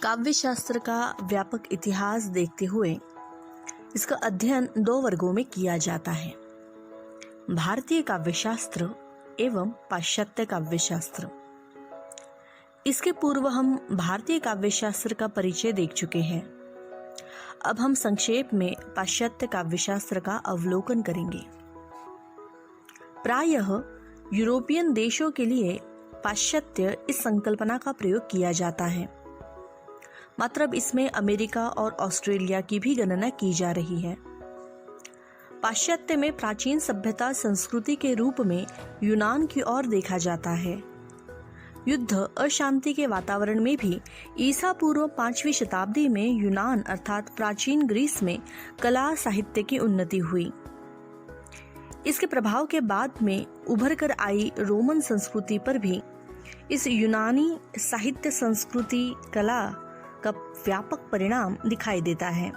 काव्य शास्त्र का व्यापक इतिहास देखते हुए इसका अध्ययन दो वर्गों में किया जाता है, भारतीय काव्य शास्त्र एवं पाश्चात्य काव्य शास्त्र। इसके पूर्व हम भारतीय काव्य शास्त्र का परिचय देख चुके हैं। अब हम संक्षेप में पाश्चात्य काव्य शास्त्र का अवलोकन करेंगे। प्रायः यूरोपियन देशों के लिए पाश्चात्य इस संकल्पना का प्रयोग किया जाता है, मात्र अब इसमें अमेरिका और ऑस्ट्रेलिया की भी गणना की जा रही है। पाश्चात्य में प्राचीन सभ्यता संस्कृति के रूप में यूनान की ओर देखा जाता है। युद्ध अशांति के वातावरण में भी ईसा पूर्व 5वीं शताब्दी में यूनान अर्थात प्राचीन ग्रीस में कला साहित्य की उन्नति हुई। इसके प्रभाव के बाद में उभर कर आई रोमन संस्कृति पर भी इस यूनानी साहित्य संस्कृति कला का व्यापक परिणाम दिखाई देता है।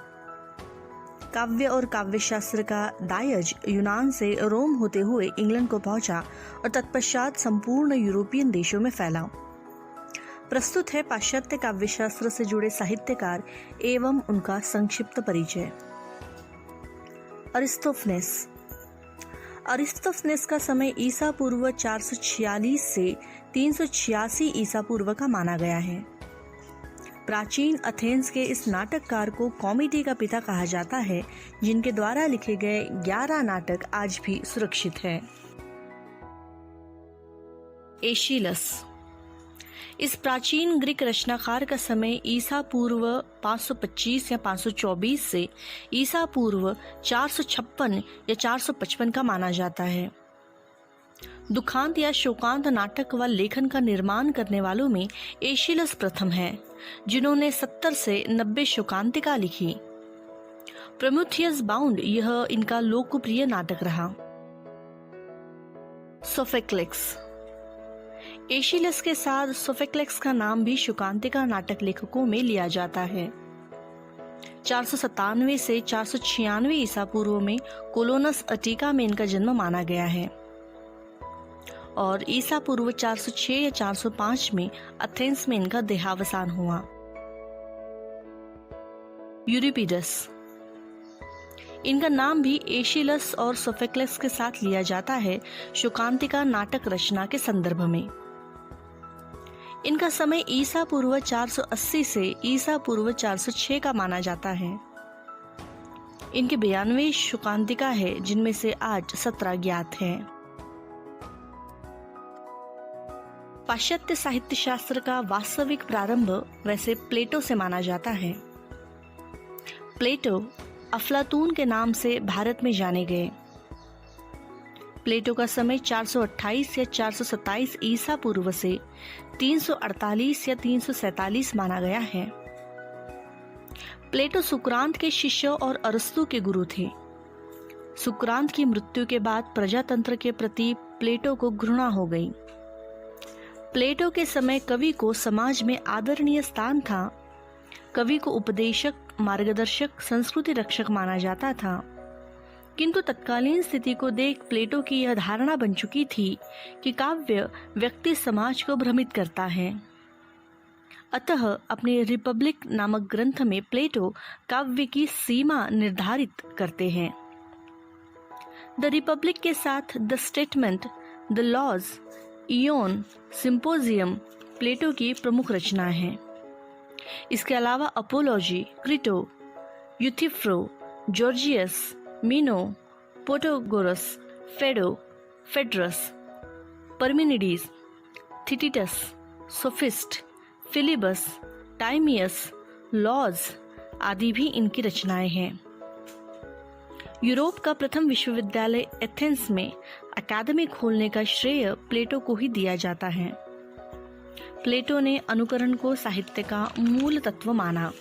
काव्य और काव्य शास्त्र का दायज यूनान से रोम होते हुए इंग्लैंड को पहुंचा और तत्पश्चात संपूर्ण यूरोपियन देशों में फैला। प्रस्तुत है पाश्चात्य काव्य शास्त्र से जुड़े साहित्यकार एवं उनका संक्षिप्त परिचय। अरिस्तोफनेस का समय ईसा पूर्व 446 से 386 ईसा पूर्व का माना गया है। प्राचीन एथेंस के इस नाटककार को कॉमेडी का पिता कहा जाता है, जिनके द्वारा लिखे गए 11 नाटक आज भी सुरक्षित है। एशिलस इस प्राचीन ग्रीक रचनाकार का समय ईसा पूर्व 525 या 524 से ईसा पूर्व 456 या 455 का माना जाता है। दुखांत या शोकांत नाटक व लेखन का निर्माण करने वालों में एशिलस प्रथम है, जिन्होंने 70 से 90 शोकांतिका लिखी। प्रोमेथियस बाउंड यह इनका लोकप्रिय नाटक रहा। सोफोक्लेस एशिलस के साथ सोफोक्लेस का नाम भी शोकांतिका नाटक लेखकों में लिया जाता है। 497 से 496 ईसा पूर्व में कोलोनस अटिका में इनका जन्म माना गया है और ईसा पूर्व 406 या 405 में एथेंस में इनका देहावसान हुआ। यूरिपिडस इनका नाम भी एशिलस और सोफोक्लेस के साथ लिया जाता है शोकांतिका नाटक रचना के संदर्भ में। इनका समय ईसा पूर्व 480 से ईसा पूर्व 406 का माना जाता है। इनके 92 शोकांतिका है, जिनमें से आज 17 ज्ञात हैं। पाश्चात्य साहित्य शास्त्र का वास्तविक प्रारंभ वैसे प्लेटो से माना जाता है। प्लेटो अफलातून के नाम से भारत में जाने गए। प्लेटो का समय 428 या 427 ईसा पूर्व से 348 या 347 माना गया है। प्लेटो सुकरांत के शिष्य और अरस्तु के गुरु थे। सुकरांत की मृत्यु के बाद प्रजातंत्र के प्रति प्लेटो को घृणा हो गई। प्लेटो के समय कवि को समाज में आदरणीय स्थान था। कवि को उपदेशक, मार्गदर्शक, संस्कृति रक्षक माना जाता था, किंतु तत्कालीन स्थिति को देख प्लेटो की यह धारणा बन चुकी थी कि काव्य व्यक्ति समाज को भ्रमित करता है। अतः अपने रिपब्लिक नामक ग्रंथ में प्लेटो काव्य की सीमा निर्धारित करते हैं। द रिपब्लिक के साथ the statement, the Laws, Ion, Symposium Plato की प्रमुख रचनाएं हैं। इसके अलावा Apology, Crito, Euthyphro, Gorgias, Meno, Protagoras, Phaedo, Phaedrus, Parmenides, Theaetetus, Sophist, Philebus, Timaeus, Laws आदि भी इनकी रचनाएं हैं। यूरोप का प्रथम विश्वविद्यालय एथेंस में अकादमी खोलने का श्रेय प्लेटो को ही दिया जाता है। प्लेटो ने अनुकरण को साहित्य का मूल तत्व माना।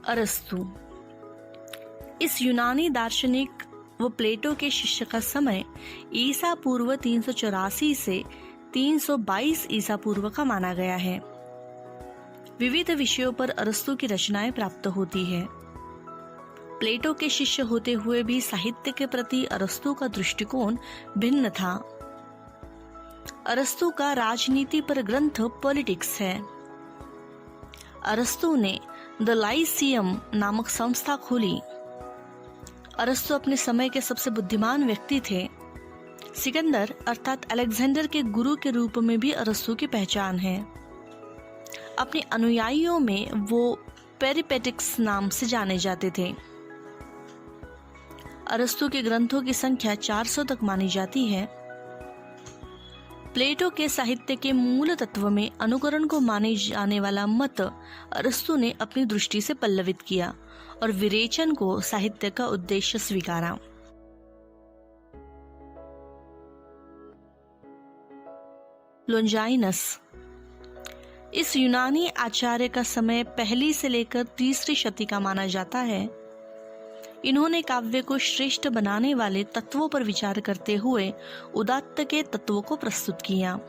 अरस्तु इस यूनानी दार्शनिक व प्लेटो के शिष्य का समय ईसा पूर्व 384 से 322 ईसा पूर्व का माना गया है। विविध विषयों पर अरस्तु की रचनाएं प्राप्त होती है। प्लेटो के शिष्य होते हुए भी साहित्य के प्रति अरस्तु का दृष्टिकोण भिन्न था। अरस्तु का राजनीति पर ग्रंथ पॉलिटिक्स है। अरस्तु ने द लाइसियम नामक संस्था खोली। अरस्तु अपने समय के सबसे बुद्धिमान व्यक्ति थे। सिकंदर अर्थात अलेक्जेंडर के गुरु के रूप में भी अरस्तु की पहचान है। अपने अनुयायियों में वो पेरिपेटिक्स नाम से जाने जाते थे। अरस्तु के ग्रंथों की संख्या 400 तक मानी जाती है। प्लेटो के साहित्य के मूल तत्व में अनुकरण को माने जाने वाला मत अरस्तु ने अपनी दृष्टि से पल्लवित किया और विरेचन को साहित्य का उद्देश्य स्वीकारा। लोंजाइनस इस यूनानी आचार्य का समय पहली से लेकर तीसरी शती का माना जाता है। इन्होंने काव्य को श्रेष्ठ बनाने वाले तत्वों पर विचार करते हुए उदात्त के तत्वों को प्रस्तुत किया।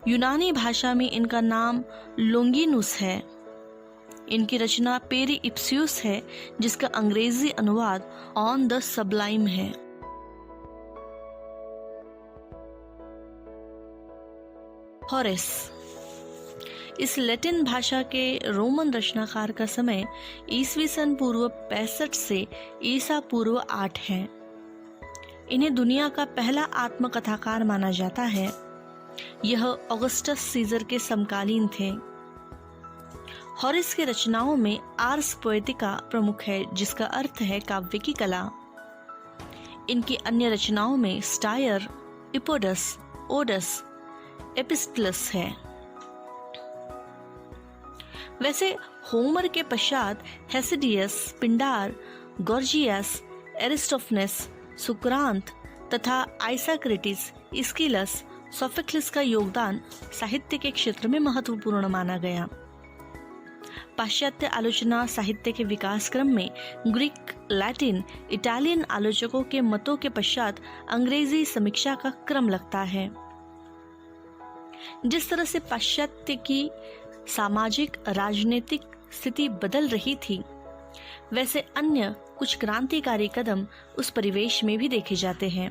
यूनानी भाषा में इनका नाम लोंगिनुस है। इनकी रचना पेरी इप्सियुस है, जिसका अंग्रेजी अनुवाद ऑन द सबलाइम है। होरेस इस लैटिन भाषा के रोमन रचनाकार का समय ईस्वी सन पूर्व 65 से ईसा पूर्व 8 है। इन्हें दुनिया का पहला आत्मकथाकार माना जाता है। यह ऑगस्टस सीजर के समकालीन थे। होरेस की रचनाओं में आर्स पोएटिका प्रमुख है, जिसका अर्थ है काव्य की कला। इनकी अन्य रचनाओं में स्टायर, इपोडस, ओडस, एपिस्टलस है। वैसे होमर के पश्चात हेसिडियस, पिंडार, गोर्जियस, एरिस्टोफनेस, सुक्रांत तथा आइसाक्रेटिस, इस्किलस, सोफोक्लिस का योगदान साहित्य के क्षेत्र में महत्वपूर्ण माना गया। पाश्चात्य आलोचना साहित्य के विकास क्रम में ग्रीक, लैटिन, इटालियन आलोचकों के मतों के पश्चात अंग्रेजी समीक्षा का क्रम लगता है। जिस तरह से पाश्चात्य की सामाजिक राजनीतिक स्थिति बदल रही थी, वैसे अन्य कुछ क्रांतिकारी कदम उस परिवेश में भी देखे जाते हैं।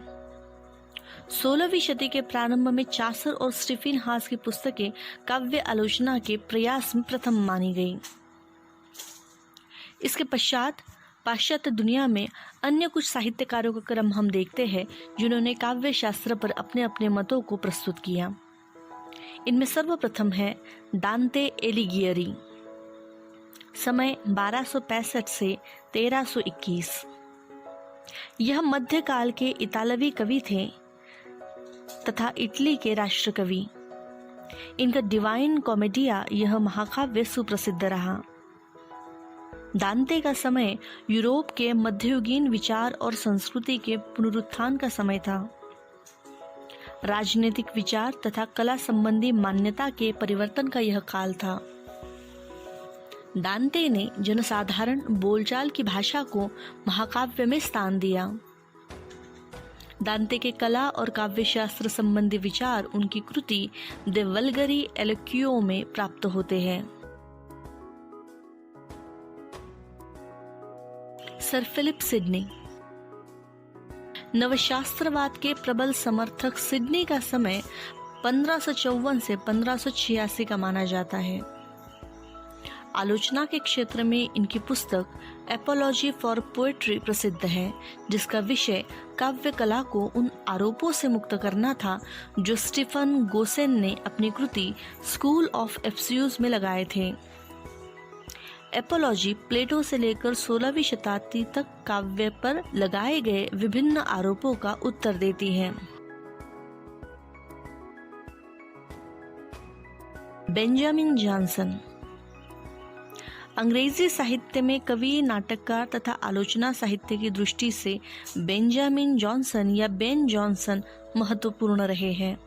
16वीं शती के प्रारंभ में चासर और स्टीफन हास की पुस्तकें काव्य आलोचना के प्रयास में प्रथम मानी गई। इसके पश्चात पाश्चात्य दुनिया में अन्य कुछ साहित्यकारों का क्रम हम देखते हैं, जिन्होंने काव्य शास्त्र पर अपने अपने मतों को प्रस्तुत किया। इनमें सर्वप्रथम है दांते एलिगियरी, समय 1265 से 1321। यह मध्यकाल के इतालवी कवि थे तथा इटली के राष्ट्रकवि। इनका डिवाइन कॉमेडिया यह महाकाव्य सुप्रसिद्ध रहा। दांते का समय यूरोप के मध्ययुगीन विचार और संस्कृति के पुनरुत्थान का समय था। राजनीतिक विचार तथा कला संबंधी मान्यता के परिवर्तन का यह काल था। दांते ने जनसाधारण बोलचाल की भाषा को महाकाव्य में स्थान दिया। दांते के कला और काव्य शास्त्र संबंधी विचार उनकी कृति दे वल्गरी एलोक्वियो में प्राप्त होते हैं। सर फिलिप सिडनी नवशास्त्रवाद के प्रबल समर्थक सिडनी का समय 1554 से 1586 का माना जाता है। आलोचना के क्षेत्र में इनकी पुस्तक एपोलॉजी फॉर पोएट्री प्रसिद्ध है, जिसका विषय काव्य कला को उन आरोपों से मुक्त करना था जो स्टीफन गोसेन ने अपनी कृति स्कूल ऑफ एप्सियुस में लगाए थे। एपोलॉजी प्लेटो से लेकर 16वीं शताब्दी तक काव्य पर लगाए गए विभिन्न आरोपों का उत्तर देती है। बेंजामिन जॉनसन अंग्रेजी साहित्य में कवि, नाटककार तथा आलोचना साहित्य की दृष्टि से बेंजामिन जॉनसन या बेन जॉनसन महत्वपूर्ण रहे हैं।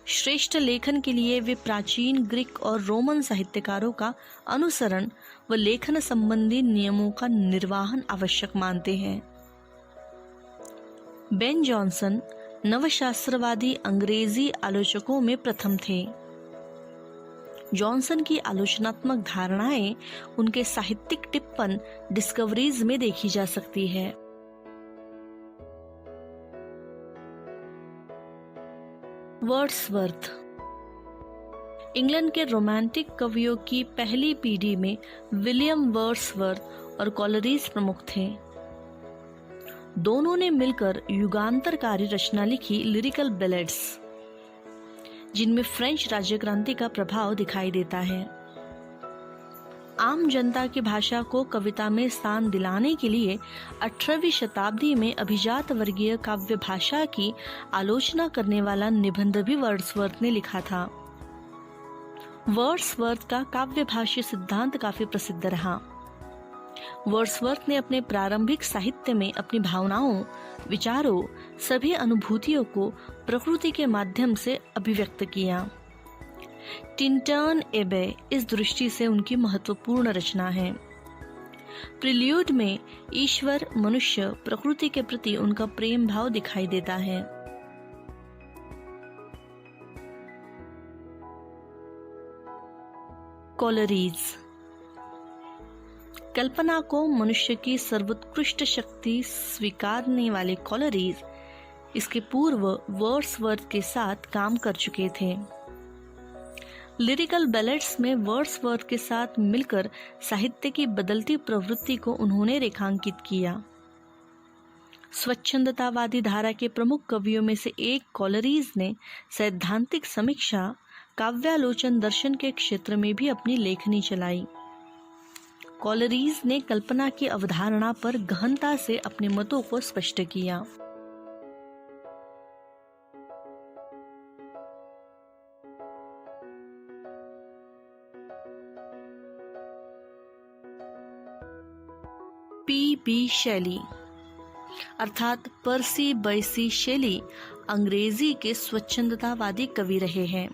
श्रेष्ठ लेखन के लिए वे प्राचीन ग्रीक और रोमन साहित्यकारों का अनुसरण व लेखन संबंधी नियमों का निर्वहन आवश्यक मानते हैं। बेन जॉनसन नवशास्त्रवादी अंग्रेजी आलोचकों में प्रथम थे। जॉनसन की आलोचनात्मक धारणाएं उनके साहित्यिक टिप्पण डिस्कवरीज में देखी जा सकती है। वर्ड्सवर्थ इंग्लैंड के रोमांटिक कवियों की पहली पीढ़ी में विलियम वर्ड्सवर्थ और कॉलरीज प्रमुख थे। दोनों ने मिलकर युगांतरकारी रचना लिखी लिरिकल बैलेड्स, जिनमें फ्रेंच राज्य क्रांति का प्रभाव दिखाई देता है। आम जनता की भाषा को कविता में स्थान दिलाने के लिए 18वीं शताब्दी में अभिजात वर्गीय काव्य भाषा की आलोचना करने वाला निबंध भी वर्ड्सवर्थ ने लिखा था। वर्ड्सवर्थ का काव्य भाष्य सिद्धांत काफी प्रसिद्ध रहा। वर्ड्सवर्थ ने अपने प्रारंभिक साहित्य में अपनी भावनाओं, विचारों, सभी अनुभूतियों को प्रकृति के माध्यम से अभिव्यक्त किया। टिंटन एबे इस दृष्टि से उनकी महत्वपूर्ण रचना है। प्रिल्यूड में ईश्वर, मनुष्य, प्रकृति के प्रति उनका प्रेम भाव दिखाई देता है। कॉलरीज कल्पना को मनुष्य की सर्वोत्कृष्ट शक्ति स्वीकारने वाले कॉलरीज इसके पूर्व वर्ड्सवर्थ के साथ काम कर चुके थे। लिरिकल बैलेड्स में वर्ड्सवर्थ के साथ मिलकर साहित्य की बदलती प्रवृत्ति को उन्होंने रेखांकित किया। स्वच्छंदतावादी धारा के प्रमुख कवियों में से एक कॉलरीज ने सैद्धांतिक समीक्षा, काव्यालोचन, दर्शन के क्षेत्र में भी अपनी लेखनी चलाई। कॉलरीज ने कल्पना की अवधारणा पर गहनता से अपने मतों को स्पष्ट किया। पी शैली अर्थात पर्सी बायसी शैली अंग्रेजी के स्वच्छंदतावादी कवि रहे हैं,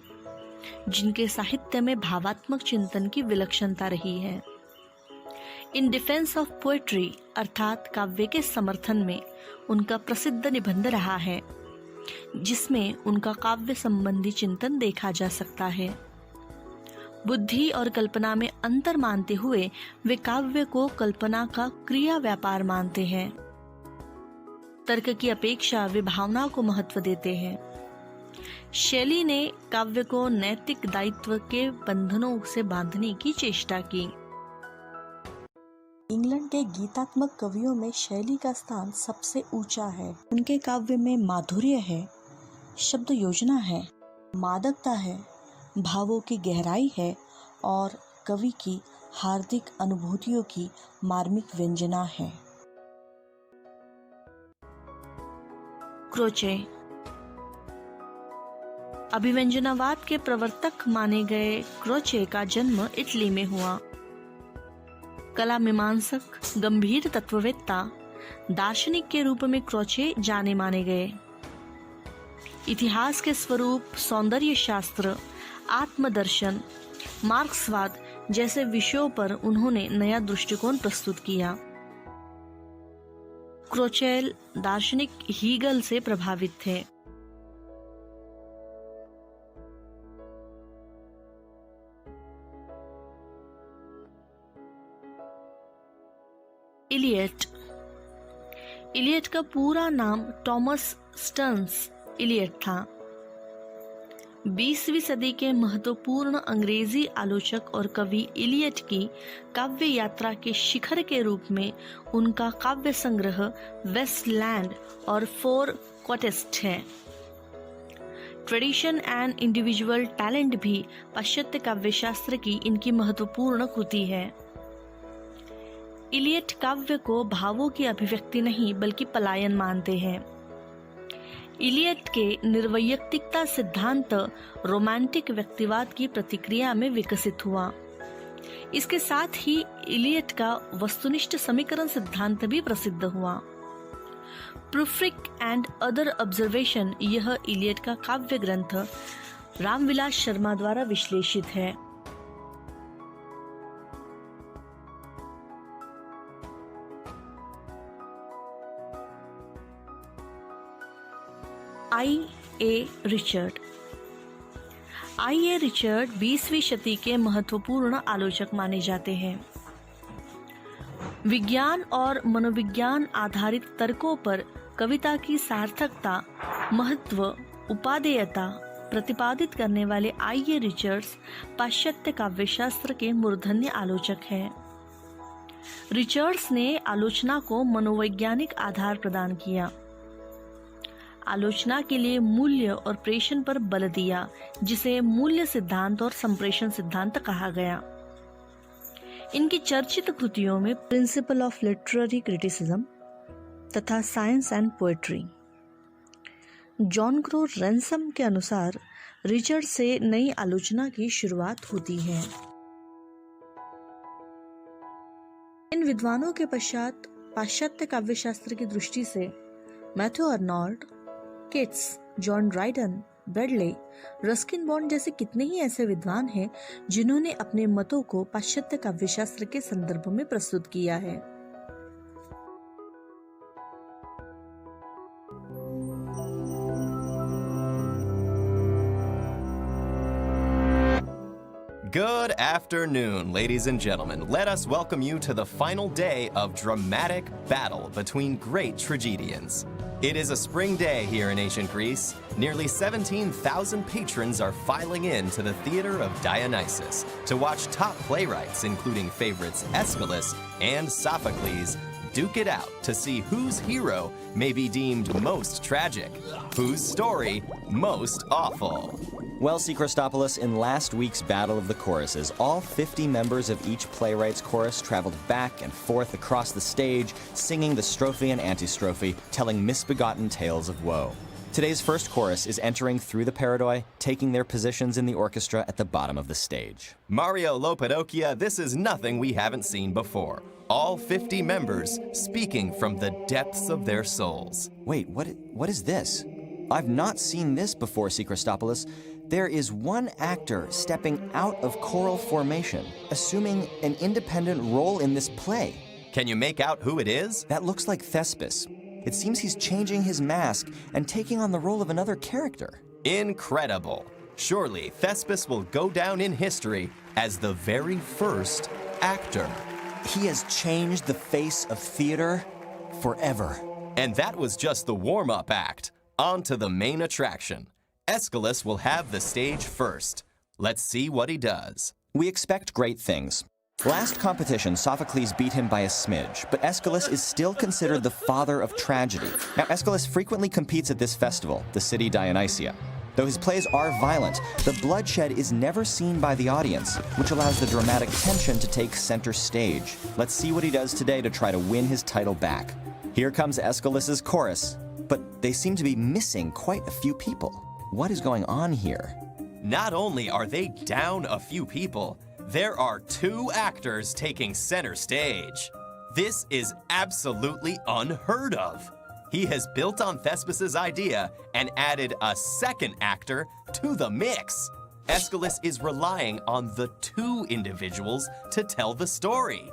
जिनके साहित्य में भावात्मक चिंतन की विलक्षणता रही है। इन डिफेंस ऑफ पोएट्री अर्थात काव्य के समर्थन में उनका प्रसिद्ध निबंध रहा है, जिसमें उनका काव्य संबंधी चिंतन देखा जा सकता है। बुद्धि और कल्पना में अंतर मानते हुए वे काव्य को कल्पना का क्रिया व्यापार मानते हैं। तर्क की अपेक्षा वे भावना को महत्व देते हैं। शैली ने काव्य को नैतिक दायित्व के बंधनों से बांधने की चेष्टा की। इंग्लैंड के गीतात्मक कवियों में शैली का स्थान सबसे ऊंचा है। उनके काव्य में माधुर्य है, शब्द योजना है, मादकता है, भावों की गहराई है और कवि की हार्दिक अनुभूतियों की मार्मिक व्यंजना है। क्रोचे अभिव्यंजनावाद के प्रवर्तक माने गए क्रोचे का जन्म इटली में हुआ। कला मीमांसक, गंभीर तत्ववेत्ता, दार्शनिक के रूप में क्रोचे जाने माने गए। इतिहास के स्वरूप, सौंदर्य शास्त्र, आत्मदर्शन, मार्क्सवाद जैसे विषयों पर उन्होंने नया दृष्टिकोण प्रस्तुत किया। क्रोचेल दार्शनिक हीगल से प्रभावित थे। इलियट का पूरा नाम टॉमस स्टर्न्स इलियट था। 20वीं सदी के महत्वपूर्ण अंग्रेजी आलोचक और कवि इलियट की काव्य यात्रा के शिखर के रूप में उनका काव्य संग्रह वेस्टलैंड और फोर क्वार्टेट्स है। ट्रेडिशन एंड इंडिविजुअल टैलेंट भी पाश्चात्य काव्यशास्त्र की इनकी महत्वपूर्ण कृति है। इलियट काव्य को भावों की अभिव्यक्ति नहीं बल्कि पलायन मानते हैं। इलियट के निर्वैयक्तिकता सिद्धांत रोमांटिक व्यक्तिवाद की प्रतिक्रिया में विकसित हुआ। इसके साथ ही इलियट का वस्तुनिष्ठ समीकरण सिद्धांत भी प्रसिद्ध हुआ। प्रूफ्रिक एंड अदर ऑब्जर्वेशन यह इलियट का काव्य ग्रंथ रामविलास शर्मा द्वारा विश्लेषित है। I.A. रिचर्ड 20वीं शती के महत्वपूर्ण आलोचक माने जाते हैं। विज्ञान और मनोविज्ञान आधारित तर्कों पर कविता की सार्थकता, महत्व, उपादेयता, प्रतिपादित करने वाले आई.ए. रिचर्ड्स पाश्चात्य काव्यशास्त्र के मूर्धन्य आलोचक हैं। रिचर्ड्स ने आलोचना को मनोवैज्ञानिक आधार प्रदान किया, आलोचना के लिए मूल्य और प्रेषण पर बल दिया, जिसे मूल्य सिद्धांत और संप्रेषण सिद्धांत कहा गया। इनकी चर्चित कृतियों में प्रिंसिपल ऑफ लिटरेरी क्रिटिसिज्म तथा science and poetry. John crow ransom के अनुसार रिचर्ड से नई आलोचना की शुरुआत होती है। इन विद्वानों के पश्चात पाश्चात्य काव्यशास्त्र की दृष्टि से Matthew Arnold, Keats, John Dryden, Bradley, Ruskin Bond जैसे कितने ही ऐसे विद्वान हैं जिन्होंने अपने मतों को पाश्चात्य काव्यशास्त्र के संदर्भ में प्रस्तुत किया है। Good afternoon, ladies and gentlemen. Let us welcome you to the final day of dramatic battle between great tragedians. It is a spring day here in ancient Greece. Nearly 17,000 patrons are filing in to the theater of Dionysus to watch top playwrights, including favorites Aeschylus and Sophocles, duke it out to see whose hero may be deemed most tragic, whose story most awful. Well, C. Christopoulos, in last week's Battle of the Choruses, all 50 members of each playwright's chorus traveled back and forth across the stage, singing the strophe and antistrophe, telling misbegotten tales of woe. Today's first chorus is entering through the paradoi, taking their positions in the orchestra at the bottom of the stage. Mario Lopadokia, this is nothing we haven't seen before. All 50 members speaking from the depths of their souls. Wait, what is this? I've not seen this before, C. Christopoulos. There is one actor stepping out of choral formation, assuming an independent role in this play. Can you make out who it is? That looks like Thespis. It seems he's changing his mask and taking on the role of another character. Incredible. Surely Thespis will go down in history as the very first actor. He has changed the face of theater forever. And that was just the warm-up act. On to the main attraction. Aeschylus will have the stage first. Let's see what he does. We expect great things. Last competition, Sophocles beat him by a smidge, but Aeschylus is still considered the father of tragedy. Now, Aeschylus frequently competes at this festival, the city Dionysia. Though his plays are violent, the bloodshed is never seen by the audience, which allows the dramatic tension to take center stage. Let's see what he does today to try to win his title back. Here comes Aeschylus's chorus, but they seem to be missing quite a few people. What is going on here? Not only are they down a few people, there are 2 actors taking center stage. This is absolutely unheard of. He has built on Thespis' idea and added a second actor to the mix. Aeschylus is relying on the 2 individuals to tell the story.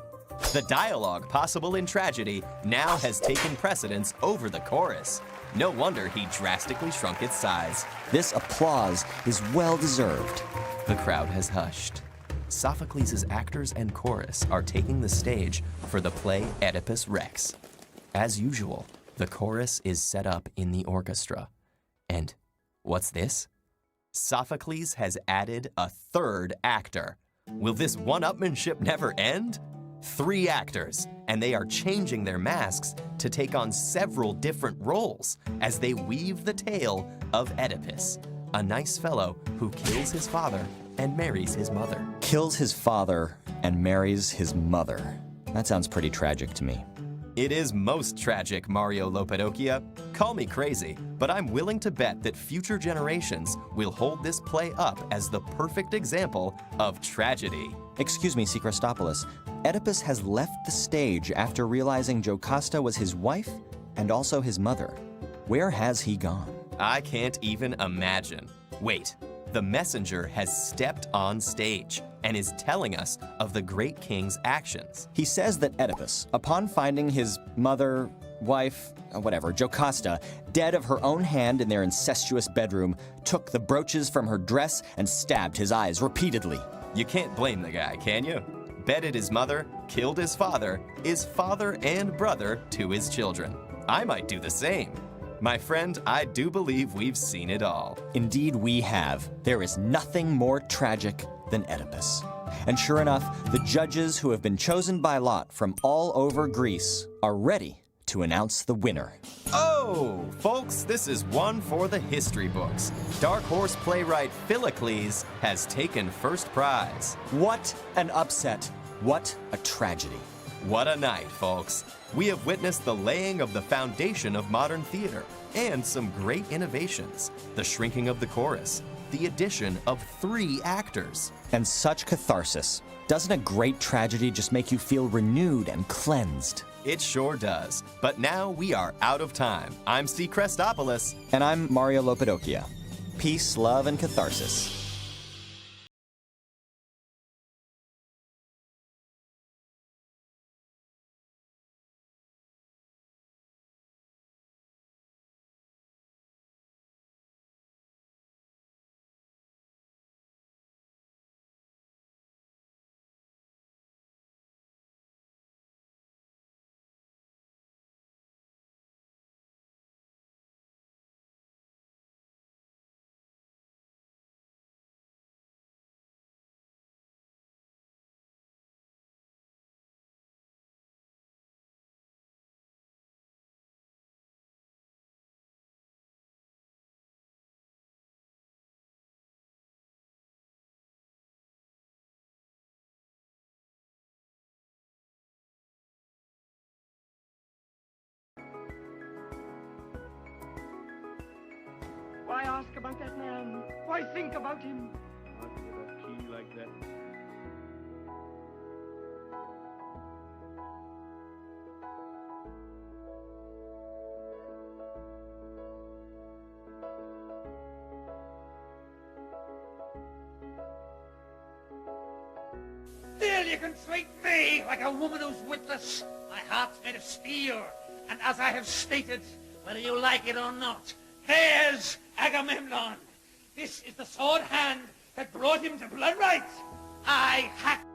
The dialogue possible in tragedy now has taken precedence over the chorus. No wonder he drastically shrunk its size. This applause is well-deserved. The crowd has hushed. Sophocles' actors and chorus are taking the stage for the play Oedipus Rex. As usual, the chorus is set up in the orchestra. And what's this? Sophocles has added a 3rd actor. Will this one-upmanship never end? 3 actors, and they are changing their masks to take on several different roles as they weave the tale of Oedipus, a nice fellow who kills his father and marries his mother. Kills his father and marries his mother. That sounds pretty tragic to me. It is most tragic, Mario Lopadokia. Call me crazy, but I'm willing to bet that future generations will hold this play up as the perfect example of tragedy. Excuse me, C. Christopoulos. Oedipus has left the stage after realizing Jocasta was his wife and also his mother. Where has he gone? I can't even imagine. Wait, the messenger has stepped on stage and is telling us of the great king's actions. He says that Oedipus, upon finding his mother, wife, Jocasta, dead of her own hand in their incestuous bedroom, took the brooches from her dress and stabbed his eyes repeatedly. You can't blame the guy, can you? Bedded his mother, killed his father, is father and brother to his children. I might do the same. My friend, I do believe we've seen it all. Indeed, we have. There is nothing more tragic than Oedipus. And sure enough, the judges who have been chosen by lot from all over Greece are ready to announce the winner. Oh, folks, this is one for the history books. Dark horse playwright Philocles has taken first prize. What an upset. What a tragedy. What a night, folks. We have witnessed the laying of the foundation of modern theater and some great innovations. The shrinking of the chorus, the addition of 3 actors. And such catharsis. Doesn't a great tragedy just make you feel renewed and cleansed? It sure does. But now we are out of time. I'm Steve Christopoulos. And I'm Mario Lopadokia. Peace, love, and catharsis. Why ask about that man? Why think about him? Not with a key like that. There you can treat me like a woman who's witless. My heart's made of steel, and as I have stated, whether you like it or not, there's Agamemnon. This is the sword hand that brought him to blood rights. I hacked